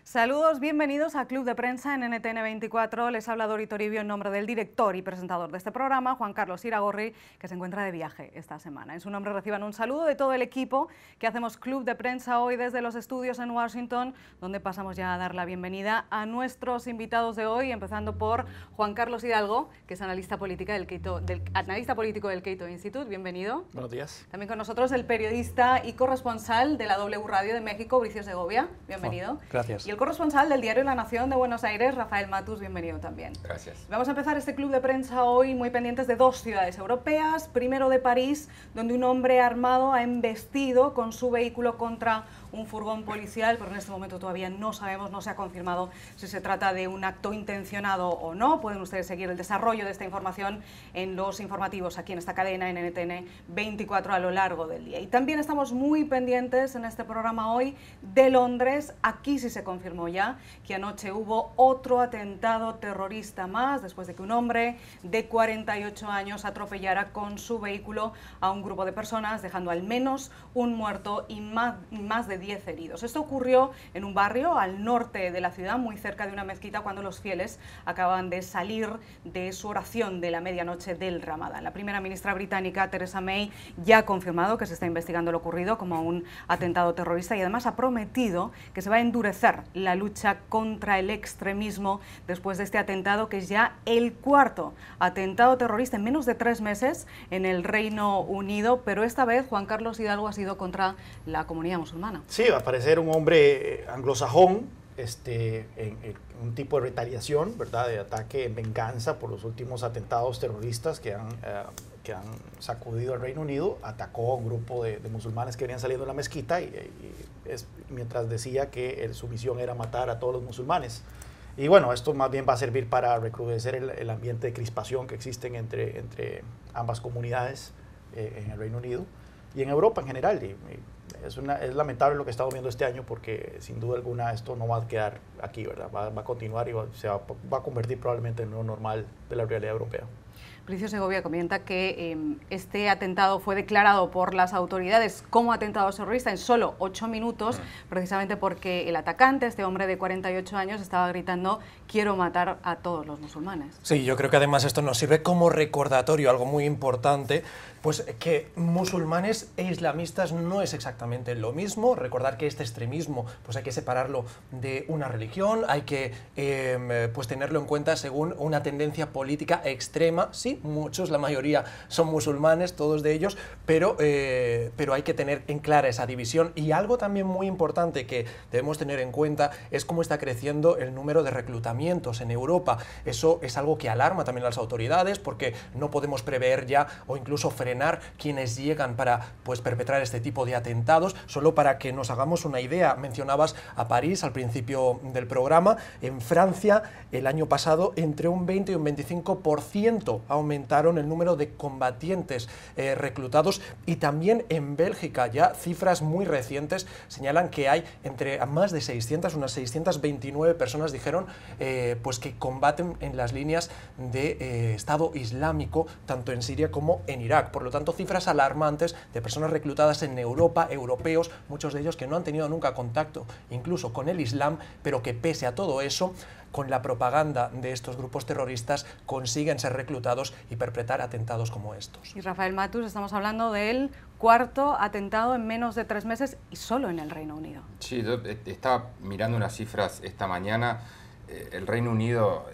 Saludos, bienvenidos a Club de Prensa en NTN 24. Les habla Dori Toribio en nombre del director y presentador de este programa, Juan Carlos Iragorri, que se encuentra de viaje esta semana. En su nombre reciban un saludo de todo el equipo que hacemos Club de Prensa hoy desde los estudios en Washington, donde pasamos ya a dar la bienvenida a nuestros invitados de hoy, empezando por Juan Carlos Hidalgo, que es analista político del Cato Institute. Bienvenido. Buenos días. También con nosotros el periodista y corresponsal de la W Radio de México, Bricio Segovia. Bienvenido. Gracias. Y el corresponsal del diario La Nación de Buenos Aires, Rafael Matus, bienvenido también. Gracias. Vamos a empezar este club de prensa hoy muy pendientes de dos ciudades europeas. Primero de París, donde un hombre armado ha embestido con su vehículo contra un furgón policial, pero en este momento todavía no sabemos, no se ha confirmado si se trata de un acto intencionado o no. Pueden ustedes seguir el desarrollo de esta información en los informativos aquí en esta cadena, en NTN 24 a lo largo del día. Y también estamos muy pendientes en este programa hoy de Londres. Aquí sí se confirmó ya que anoche hubo otro atentado terrorista más, después de que un hombre de 48 años atropellara con su vehículo a un grupo de personas, dejando al menos un muerto y más de 10 heridos. Esto ocurrió en un barrio al norte de la ciudad, muy cerca de una mezquita, cuando los fieles acaban de salir de su oración de la medianoche del Ramadán. La primera ministra británica, Theresa May, ya ha confirmado que se está investigando lo ocurrido como un atentado terrorista y además ha prometido que se va a endurecer la lucha contra el extremismo después de este atentado, que es ya el cuarto atentado terrorista en menos de 3 meses en el Reino Unido, pero esta vez Juan Carlos Hidalgo ha sido contra la comunidad musulmana. Sí, va a parecer un hombre anglosajón, en un tipo de retaliación, ¿verdad? De ataque en venganza por los últimos atentados terroristas que han sacudido al Reino Unido. Atacó a un grupo de musulmanes que venían saliendo de la mezquita mientras decía que su misión era matar a todos los musulmanes. Y bueno, esto más bien va a servir para recrudecer el ambiente de crispación que existen entre ambas comunidades en el Reino Unido y en Europa en general. Es lamentable lo que estamos viendo este año, porque sin duda alguna esto no va a quedar aquí, ¿verdad? Va a continuar y se va a convertir probablemente en lo normal de la realidad europea. Bricio Segovia comenta que este atentado fue declarado por las autoridades como atentado terrorista en solo 8 minutos, precisamente porque el atacante, este hombre de 48 años, estaba gritando: quiero matar a todos los musulmanes. Sí, yo creo que además esto nos sirve como recordatorio, algo muy importante, pues que musulmanes e islamistas no es exactamente lo mismo. Recordar que este extremismo pues hay que separarlo de una religión, hay que pues tenerlo en cuenta según una tendencia política extrema. Sí, muchos, la mayoría son musulmanes, todos de ellos, pero hay que tener en clara esa división. Y algo también muy importante que debemos tener en cuenta es cómo está creciendo el número de reclutamientos en Europa. Eso es algo que alarma también a las autoridades, porque no podemos prever ya o incluso frenar quienes llegan para pues perpetrar este tipo de atentados. Solo para que nos hagamos una idea, mencionabas a París al principio del programa. En Francia el año pasado entre un 20 y un 25% aumentaron el número de combatientes reclutados, y también en Bélgica ya cifras muy recientes señalan que hay entre más de 600, unas 629 personas dijeron pues que combaten en las líneas de Estado Islámico, tanto en Siria como en Irak. Por lo tanto, cifras alarmantes de personas reclutadas en Europa, europeos, muchos de ellos que no han tenido nunca contacto incluso con el Islam, pero que pese a todo eso, con la propaganda de estos grupos terroristas consiguen ser reclutados y perpetrar atentados como estos. Y Rafael Matus, estamos hablando del cuarto atentado en menos de 3 meses y solo en el Reino Unido. Sí, yo estaba mirando unas cifras esta mañana. El Reino Unido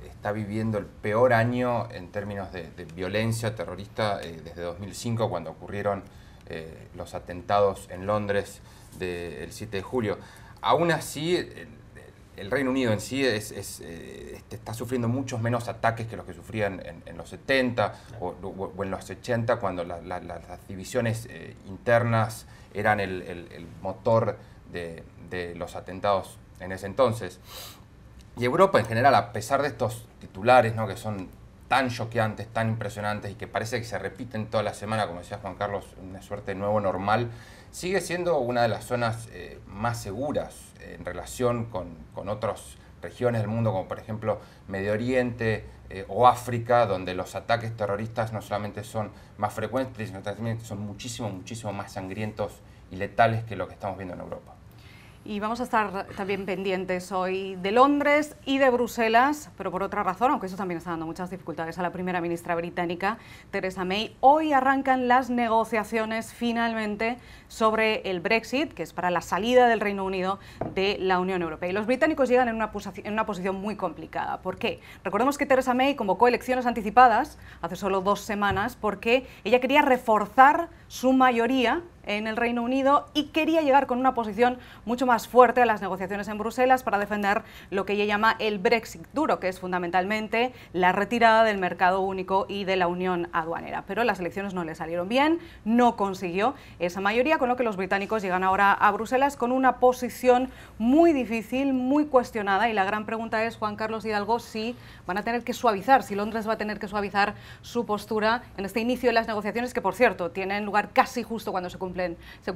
está viviendo el peor año en términos de violencia terrorista desde 2005, cuando ocurrieron los atentados en Londres del 7 de julio. Aún así, el Reino Unido en sí está sufriendo muchos menos ataques que los que sufrían en los 70 o en los 80, cuando las divisiones internas eran el motor de los atentados en ese entonces. Y Europa en general, a pesar de estos titulares, ¿no?, que son tan choqueantes, tan impresionantes y que parece que se repiten toda la semana, como decía Juan Carlos, una suerte de nuevo normal, sigue siendo una de las zonas más seguras en relación con otras regiones del mundo, como por ejemplo Medio Oriente o África, donde los ataques terroristas no solamente son más frecuentes, sino también son muchísimo más sangrientos y letales que lo que estamos viendo en Europa. Y vamos a estar también pendientes hoy de Londres y de Bruselas, pero por otra razón, aunque eso también está dando muchas dificultades a la primera ministra británica, Theresa May. Hoy arrancan las negociaciones finalmente sobre el Brexit, que es para la salida del Reino Unido de la Unión Europea. Y los británicos llegan en una posición muy complicada. ¿Por qué? Recordemos que Theresa May convocó elecciones anticipadas hace solo 2 semanas porque ella quería reforzar su mayoría en el Reino Unido y quería llegar con una posición mucho más fuerte a las negociaciones en Bruselas para defender lo que ella llama el Brexit duro, que es fundamentalmente la retirada del mercado único y de la unión aduanera. Pero las elecciones no le salieron bien, no consiguió esa mayoría, con lo que los británicos llegan ahora a Bruselas con una posición muy difícil, muy cuestionada, y la gran pregunta es, Juan Carlos Hidalgo, si van a tener que suavizar, si Londres va a tener que suavizar su postura en este inicio de las negociaciones, que por cierto tienen lugar casi justo cuando se cumple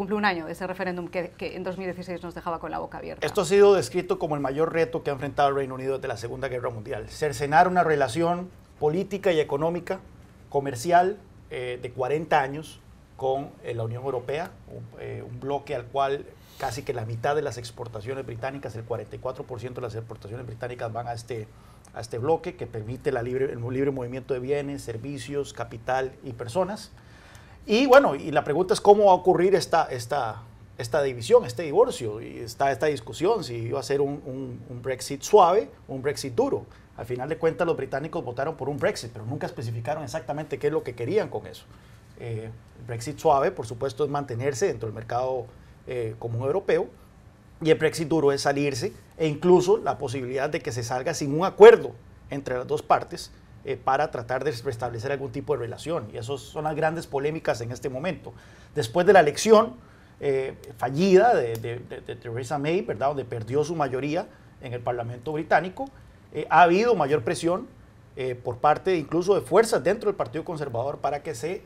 un año de ese referéndum que en 2016 nos dejaba con la boca abierta. Esto ha sido descrito como el mayor reto que ha enfrentado el Reino Unido desde la Segunda Guerra Mundial. Cercenar una relación política y económica, comercial, de 40 años con la Unión Europea, un bloque al cual casi que la mitad de las exportaciones británicas, el 44% de las exportaciones británicas van a este bloque que permite el libre movimiento de bienes, servicios, capital y personas. Y bueno, y la pregunta es cómo va a ocurrir esta división, este divorcio, y esta discusión, si iba a ser un Brexit suave o un Brexit duro. Al final de cuentas, los británicos votaron por un Brexit, pero nunca especificaron exactamente qué es lo que querían con eso. El Brexit suave, por supuesto, es mantenerse dentro del mercado común europeo, y el Brexit duro es salirse, e incluso la posibilidad de que se salga sin un acuerdo entre las dos partes, para tratar de restablecer algún tipo de relación. Y esas son las grandes polémicas en este momento. Después de la elección fallida de Theresa May, ¿verdad?, donde perdió su mayoría en el Parlamento británico, ha habido mayor presión por parte incluso de fuerzas dentro del Partido Conservador para que se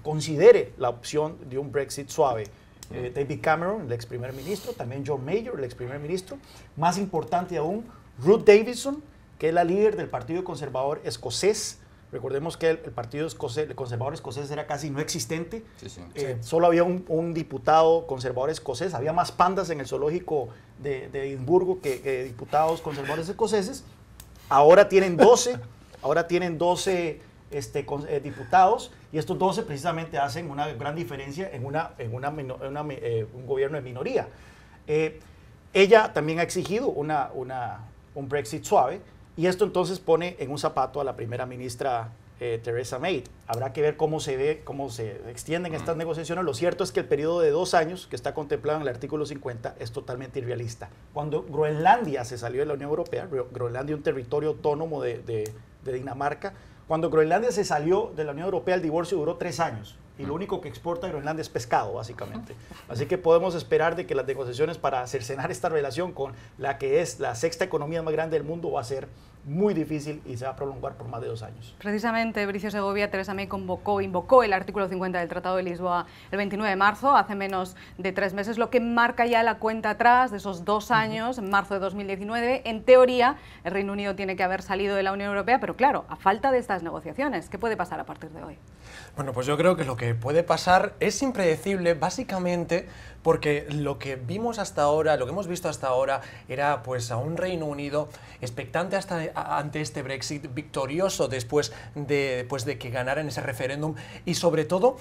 considere la opción de un Brexit suave. David Cameron, el ex primer ministro, también John Major, el ex primer ministro, más importante aún, Ruth Davidson, que es la líder del Partido Conservador Escocés. Recordemos que el Partido Conservador Escocés era casi no existente. Sí. Solo había un diputado conservador escocés. Había más pandas en el zoológico de Edimburgo que diputados conservadores escoceses. Ahora tienen 12, diputados, y estos 12 precisamente hacen una gran diferencia en un gobierno de minoría. Ella también ha exigido un Brexit suave, y esto entonces pone en un zapato a la primera ministra Theresa May. Habrá que ver cómo se extienden estas negociaciones. Lo cierto es que el periodo de 2 años que está contemplado en el artículo 50 es totalmente irrealista. Cuando Groenlandia se salió de la Unión Europea, Groenlandia, un territorio autónomo de Dinamarca, cuando Groenlandia se salió de la Unión Europea, el divorcio duró 3 años. Y lo único que exporta Groenlandia es pescado, básicamente. Así que podemos esperar de que las negociaciones para cercenar esta relación con la que es la 6ª economía más grande del mundo va a ser muy difícil y se va a prolongar por más de 2 años. Precisamente, Bricio Segovia, Theresa May invocó el artículo 50 del Tratado de Lisboa el 29 de marzo, hace menos de 3 meses, lo que marca ya la cuenta atrás de esos 2 años, en marzo de 2019. En teoría, el Reino Unido tiene que haber salido de la Unión Europea, pero claro, a falta de estas negociaciones, ¿qué puede pasar a partir de hoy? Bueno, pues yo creo que lo que puede pasar es impredecible, básicamente porque lo que vimos hasta ahora, lo que hemos visto hasta ahora, era pues a un Reino Unido expectante ante este Brexit, victorioso después de que ganaran ese referéndum, y sobre todo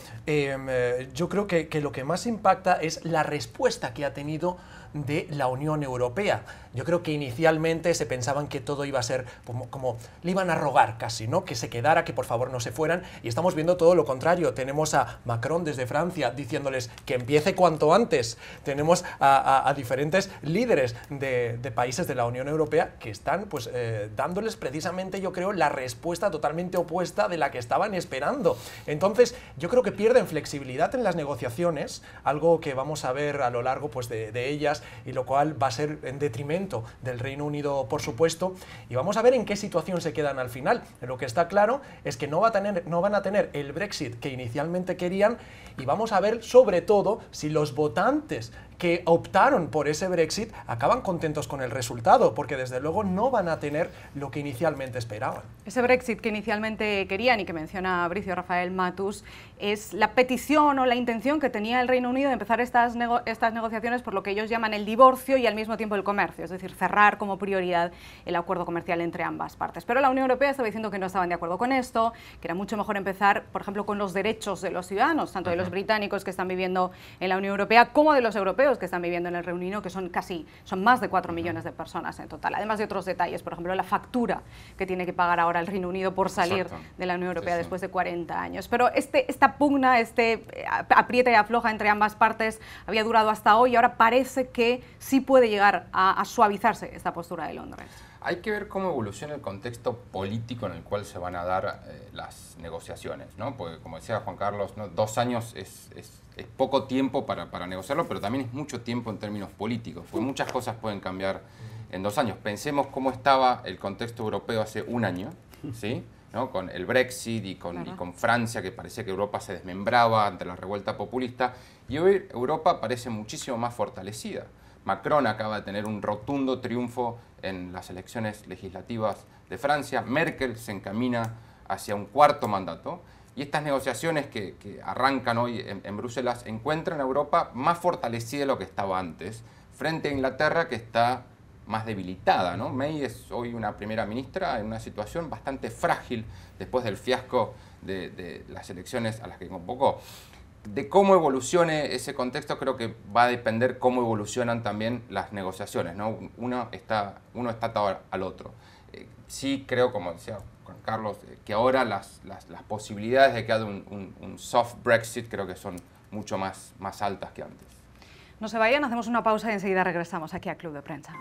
yo creo que lo que más impacta es la respuesta que ha tenido de la Unión Europea. Yo creo que inicialmente se pensaban que todo iba a ser como le iban a rogar casi, ¿no?, que se quedara, que por favor no se fueran, y estamos viendo todo lo contrario. Tenemos a Macron desde Francia diciéndoles que empiece cuanto antes. Tenemos a diferentes líderes de países de la Unión Europea que están pues dándoles precisamente, yo creo, la respuesta totalmente opuesta de la que estaban esperando. Entonces yo creo que pierden flexibilidad en las negociaciones, algo que vamos a ver a lo largo pues de ellas, y lo cual va a ser en detrimento del Reino Unido, por supuesto, y vamos a ver en qué situación se quedan al final. Lo que está claro es que no van a tener el Brexit que inicialmente querían, y vamos a ver sobre todo si los votantes que optaron por ese Brexit acaban contentos con el resultado, porque desde luego no van a tener lo que inicialmente esperaban. Ese Brexit que inicialmente querían y que menciona Bricio Rafael Matus es la petición o la intención que tenía el Reino Unido de empezar estas negociaciones por lo que ellos llaman el divorcio y al mismo tiempo el comercio, es decir, cerrar como prioridad el acuerdo comercial entre ambas partes. Pero la Unión Europea estaba diciendo que no estaban de acuerdo con esto, que era mucho mejor empezar, por ejemplo, con los derechos de los ciudadanos, tanto de los británicos que están viviendo en la Unión Europea como de los europeos que están viviendo en el Reino Unido, que son más de 4 millones de personas en total, además de otros detalles, por ejemplo, la factura que tiene que pagar ahora el Reino Unido por salir de la Unión Europea después de 40 años. Pero esta pugna, aprieta y afloja entre ambas partes había durado hasta hoy y ahora parece que sí puede llegar a suavizarse esta postura de Londres. Hay que ver cómo evoluciona el contexto político en el cual se van a dar las negociaciones, ¿no? Porque, como decía Juan Carlos, ¿no? 2 años es poco tiempo para negociarlo, pero también es mucho tiempo en términos políticos, porque muchas cosas pueden cambiar en 2 años. Pensemos cómo estaba el contexto europeo hace 1 año, ¿sí? ¿No? Con el Brexit y con Francia, que parecía que Europa se desmembraba ante la revuelta populista, y hoy Europa parece muchísimo más fortalecida. Macron acaba de tener un rotundo triunfo en las elecciones legislativas de Francia, Merkel se encamina hacia un 4º mandato, y estas negociaciones que arrancan hoy en Bruselas encuentran a Europa más fortalecida de lo que estaba antes, frente a Inglaterra, que está más debilitada, ¿no? May es hoy una primera ministra en una situación bastante frágil después del fiasco de las elecciones a las que convocó. De cómo evolucione ese contexto creo que va a depender cómo evolucionan también las negociaciones, ¿no? Uno está atado al otro. Sí creo, como decía Juan Carlos, que ahora las posibilidades de que haya un soft Brexit creo que son mucho más altas que antes. No se vayan, hacemos una pausa y enseguida regresamos aquí a Club de Prensa.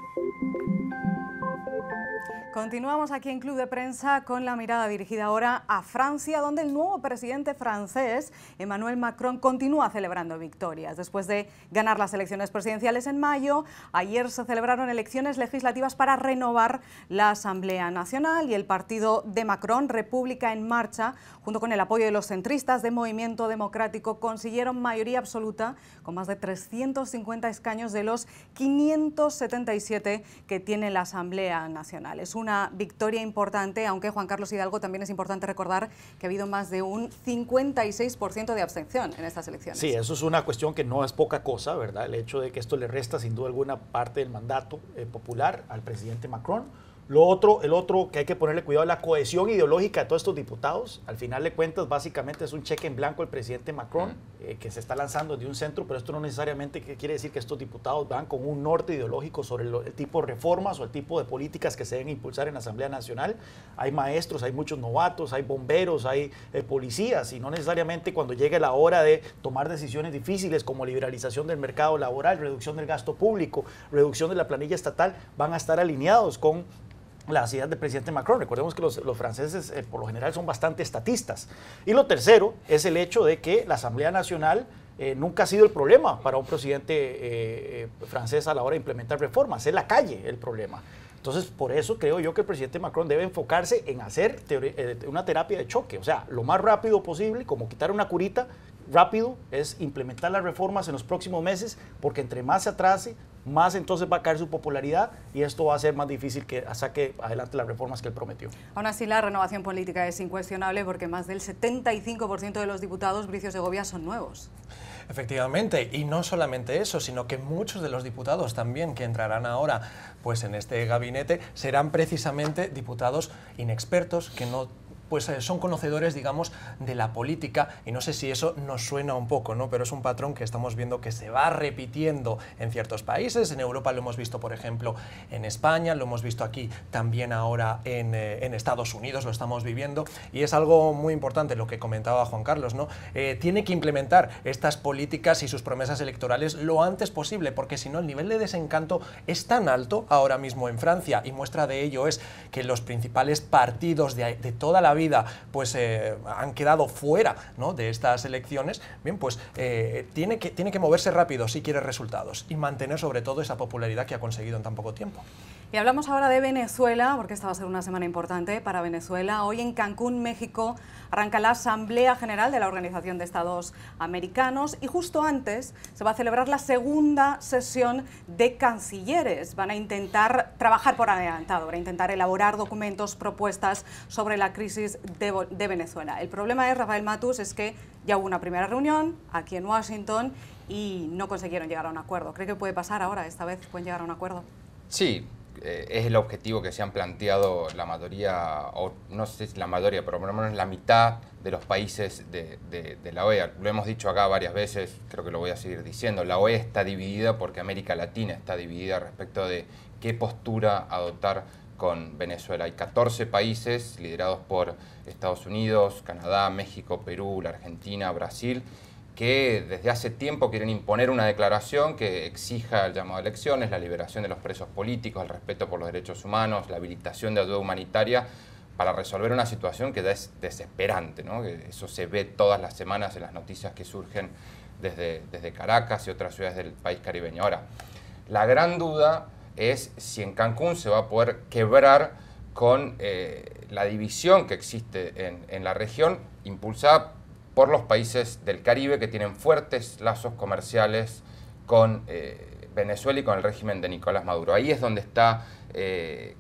Continuamos aquí en Club de Prensa con la mirada dirigida ahora a Francia, donde el nuevo presidente francés, Emmanuel Macron, continúa celebrando victorias. Después de ganar las elecciones presidenciales en mayo, ayer se celebraron elecciones legislativas para renovar la Asamblea Nacional y el partido de Macron, República en Marcha, junto con el apoyo de los centristas de Movimiento Democrático, consiguieron mayoría absoluta con más de 350 escaños de los 577 que tiene la Asamblea Nacional. Es una victoria importante, aunque Juan Carlos Hidalgo también es importante recordar que ha habido más de un 56% de abstención en estas elecciones. Sí, eso es una cuestión que no es poca cosa, ¿verdad? El hecho de que esto le resta sin duda alguna parte del mandato popular al presidente Macron. El otro que hay que ponerle cuidado es la cohesión ideológica de todos estos diputados. Al final de cuentas, básicamente es un cheque en blanco el presidente Macron, que se está lanzando de un centro, pero esto no necesariamente quiere decir que estos diputados van con un norte ideológico sobre el tipo de reformas o el tipo de políticas que se deben impulsar en la Asamblea Nacional. Hay maestros, hay muchos novatos, hay bomberos, hay policías, y no necesariamente cuando llegue la hora de tomar decisiones difíciles como liberalización del mercado laboral, reducción del gasto público, reducción de la planilla estatal, van a estar alineados con las ideas del presidente Macron. Recordemos que los franceses por lo general son bastante estatistas. Y lo tercero es el hecho de que la Asamblea Nacional nunca ha sido el problema para un presidente francés a la hora de implementar reformas. Es la calle el problema. Entonces, por eso creo yo que el presidente Macron debe enfocarse en hacer una terapia de choque. O sea, lo más rápido posible, como quitar una curita, rápido, es implementar las reformas en los próximos meses, porque entre más se atrase, más entonces va a caer su popularidad y esto va a ser más difícil que saque adelante las reformas que él prometió. Aún así, la renovación política es incuestionable porque más del 75% de los diputados, Bricio Segovia, son nuevos. Efectivamente, y no solamente eso, sino que muchos de los diputados también que entrarán ahora pues en este gabinete serán precisamente diputados inexpertos que no son conocedores, digamos, de la política, y no sé si eso nos suena un poco, ¿no? Pero es un patrón que estamos viendo que se va repitiendo en ciertos países. En Europa lo hemos visto, por ejemplo, en España, lo hemos visto aquí también ahora en Estados Unidos, lo estamos viviendo, y es algo muy importante lo que comentaba Juan Carlos, ¿no? Tiene que implementar estas políticas y sus promesas electorales lo antes posible, porque si no el nivel de desencanto es tan alto ahora mismo en Francia, y muestra de ello es que los principales partidos de toda la vida pues han quedado fuera, ¿no?, de estas elecciones. Bien, pues tiene que moverse rápido si quiere resultados y mantener sobre todo esa popularidad que ha conseguido en tan poco tiempo. Y hablamos ahora de Venezuela, porque esta va a ser una semana importante para Venezuela. Hoy en Cancún, México, arranca la Asamblea General de la Organización de Estados Americanos y justo antes se va a celebrar la segunda sesión de cancilleres. Van a intentar trabajar por adelantado, van a intentar elaborar documentos, propuestas sobre la crisis de Venezuela. El problema es, Rafael Matus, es que ya hubo una primera reunión aquí en Washington y no consiguieron llegar a un acuerdo. ¿Cree que puede pasar ahora? ¿Esta vez pueden llegar a un acuerdo? Sí. Es el objetivo que se han planteado la mayoría, o no sé si la mayoría, pero por lo menos la mitad de los países de la OEA. Lo hemos dicho acá varias veces, creo que lo voy a seguir diciendo. La OEA está dividida porque América Latina está dividida respecto de qué postura adoptar con Venezuela. Hay 14 países liderados por Estados Unidos, Canadá, México, Perú, la Argentina, Brasil, que desde hace tiempo quieren imponer una declaración que exija el llamado a elecciones, la liberación de los presos políticos, el respeto por los derechos humanos, la habilitación de ayuda humanitaria para resolver una situación que ya es desesperante, ¿no? Eso se ve todas las semanas en las noticias que surgen desde Caracas y otras ciudades del país caribeño. Ahora, la gran duda es si en Cancún se va a poder quebrar con la división que existe en la región, impulsada por los países del Caribe que tienen fuertes lazos comerciales con Venezuela y con el régimen de Nicolás Maduro. Ahí es donde está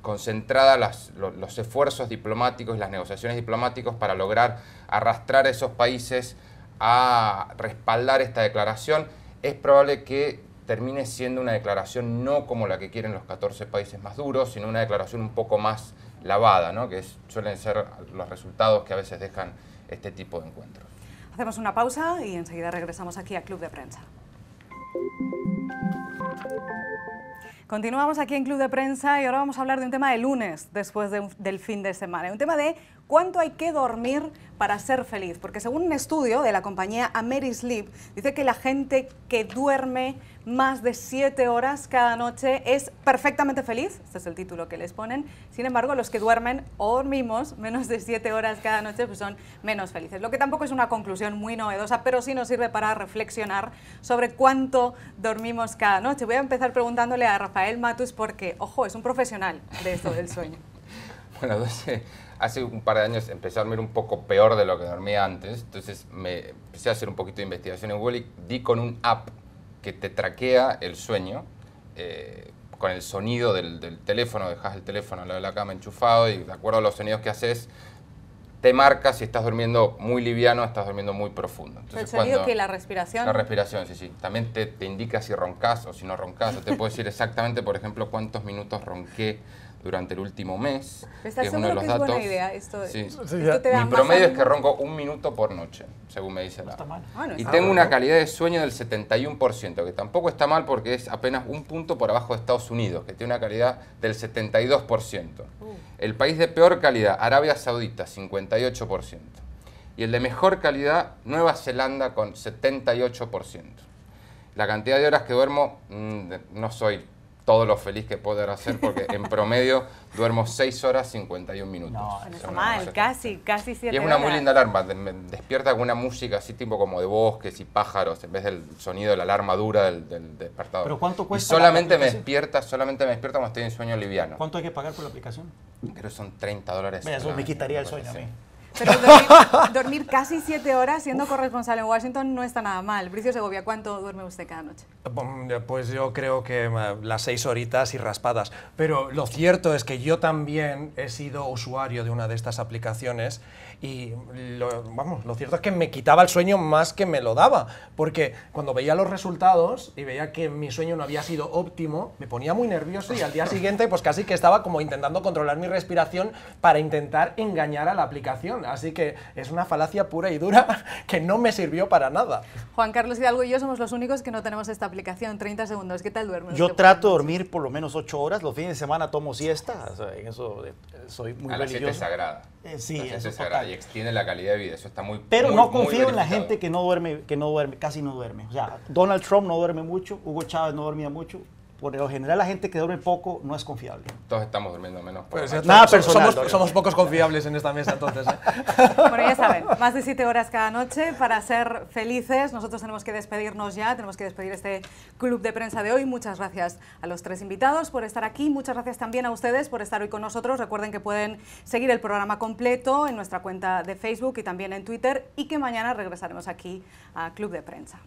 concentrada los esfuerzos diplomáticos y las negociaciones diplomáticas para lograr arrastrar a esos países a respaldar esta declaración. Es probable que termine siendo una declaración no como la que quieren los 14 países más duros, sino una declaración un poco más lavada, ¿no? Que suelen ser los resultados que a veces dejan este tipo de encuentros. Hacemos una pausa y enseguida regresamos aquí a Club de Prensa. Continuamos aquí en Club de Prensa y ahora vamos a hablar de un tema de lunes, después del fin de semana. Un tema de cuánto hay que dormir para ser feliz. Porque según un estudio de la compañía Amerisleep, dice que la gente que duerme más de 7 horas cada noche es perfectamente feliz. Este es el título que les ponen. Sin embargo, los que duermen o dormimos menos de 7 horas cada noche pues son menos felices. Lo que tampoco es una conclusión muy novedosa, pero sí nos sirve para reflexionar sobre cuánto dormimos cada noche. Voy a empezar preguntándole a Rafael Matus porque, ojo, es un profesional de esto del sueño. Bueno, hace un par de años empecé a dormir un poco peor de lo que dormía antes, entonces me empecé a hacer un poquito de investigación en Google y di con un app que te traquea el sueño con el sonido del teléfono, dejas el teléfono al lado de la cama enchufado y de acuerdo a los sonidos que haces, te marca si estás durmiendo muy liviano o estás durmiendo muy profundo. Entonces, ¿el sonido que la respiración? La respiración, sí. También te indica si roncas o si no roncas, o te puede decir exactamente, por ejemplo, cuántos minutos ronqué durante el último mes. ¿Estás seguro que es buena idea esto? Sí. ¿Esto te da Mi promedio es que ronco 1 minuto por noche, según me dice la app. Y tengo una calidad de sueño del 71%, que tampoco está mal porque es apenas un punto por abajo de Estados Unidos, que tiene una calidad del 72%. El país de peor calidad, Arabia Saudita, 58%. Y el de mejor calidad, Nueva Zelanda, con 78%. La cantidad de horas que duermo, no soy todo lo feliz que puedo hacer porque en promedio duermo 6 horas 51 minutos. No está mal, casi 7 horas. Y es una muy linda alarma, me despierta con una música así tipo como de bosques y pájaros en vez del sonido de la alarma dura del despertador. ¿Pero cuánto cuesta? Y solamente me despierta cuando estoy en sueño liviano. ¿Cuánto hay que pagar por la aplicación? Creo que son $30. Eso me quitaría el sueño a mí. Pero dormir casi 7 horas siendo corresponsal en Washington no está nada mal. Bricio Segovia, ¿cuánto duerme usted cada noche? Pues yo creo que las 6 horitas y raspadas. Pero lo cierto es que yo también he sido usuario de una de estas aplicaciones y lo cierto es que me quitaba el sueño más que me lo daba. Porque cuando veía los resultados y veía que mi sueño no había sido óptimo, me ponía muy nervioso y al día siguiente pues casi que estaba como intentando controlar mi respiración para intentar engañar a la aplicación. Así que es una falacia pura y dura que no me sirvió para nada. Juan Carlos Hidalgo y yo somos los únicos que no tenemos esta aplicación. 30 segundos, ¿qué tal duermes? Yo trato de dormir por lo menos 8 horas. Los fines de semana tomo siesta. O sea, en eso soy muy a las 7 es sagrada. Sí, eso es sagrada y extiende la calidad de vida. Eso está muy Pero muy, no confío muy en la gente que no duerme, casi no duerme. O sea, Donald Trump no duerme mucho, Hugo Chávez no dormía mucho. Por lo general, la gente que duerme poco no es confiable. Todos estamos durmiendo menos. Pues nada personal. Somos pocos confiables en esta mesa, entonces. Bueno, ya saben, más de 7 horas cada noche para ser felices. Nosotros tenemos que despedirnos ya, tenemos que despedir este Club de Prensa de hoy. Muchas gracias a los 3 invitados por estar aquí, muchas gracias también a ustedes por estar hoy con nosotros. Recuerden que pueden seguir el programa completo en nuestra cuenta de Facebook y también en Twitter, y que mañana regresaremos aquí a Club de Prensa.